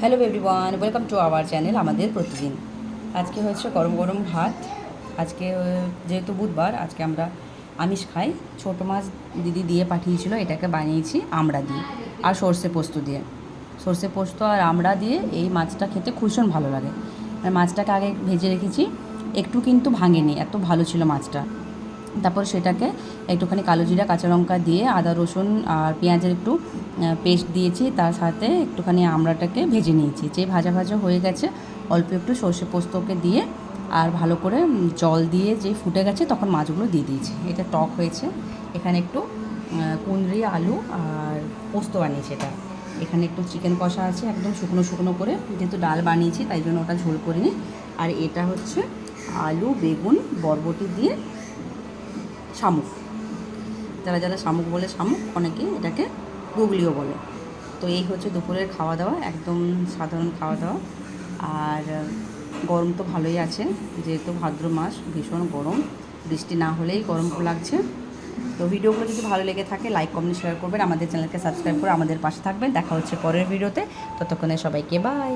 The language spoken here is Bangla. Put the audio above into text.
Hello everyone, welcome to our channel আমাদের প্রতিদিন। আজকে হচ্ছে গরম গরম ভাত। আজকে যেহেতু বুধবার, আজকে আমরা আমিষ খাই। ছোটো মাছ দিদি দিয়ে পাঠিয়েছিল, এটাকে বানিয়েছি আমড়া দিয়ে আর সর্ষে পোস্ত দিয়ে। সর্ষে পোস্ত আর আমড়া দিয়ে এই মাছটা খেতে ভীষণ ভালো লাগে। আর মাছটাকে আগে ভেজে রেখেছি, একটু কিন্তু ভাঙেনি, এত ভালো ছিল মাছটা। তারপর সেটাকে একটুখানি কালো জিরা কাঁচা লঙ্কা দিয়ে আদা রসুন আর পেঁয়াজের একটু পেস্ট দিয়েছি, তার সাথে একটুখানি আমড়াটাকে ভেজে নিয়েছি। যে ভাজা ভাজা হয়ে গেছে, অল্প একটু সর্ষে পোস্তকে দিয়ে আর ভালো করে জল দিয়ে যে ফুটে গেছে তখন মাছগুলো দিয়ে দিয়েছি। এটা টক হয়েছে। এখানে একটু কুঁদরি আলু আর পোস্ত বানিয়েছি এটা। এখানে একটু চিকেন কষা আছে একদম শুকনো শুকনো করে, যেহেতু ডাল বানিয়েছি তাই জন্য ওটা ঝোল করিনি। আর এটা হচ্ছে আলু বেগুন বরবটি দিয়ে শামুক। যারা যারা শামুক বলে শামুক, অনেকে এটাকে গুগলিও বলে। তো এই হচ্ছে দুপুরের খাওয়া দাওয়া, একদম সাধারণ খাওয়া দাওয়া। আর গরম তো ভালোই আছে, যেহেতু ভাদ্র মাস, ভীষণ গরম, বৃষ্টি না হলেই গরম লাগছে। তো ভিডিওগুলো যদি ভালো লেগে থাকে লাইক কমেন্ট শেয়ার করবেন, আমাদের চ্যানেলকে সাবস্ক্রাইব করে আমাদের পাশে থাকবেন। দেখা হচ্ছে পরের ভিডিওতে, ততক্ষণে সবাইকে বাই।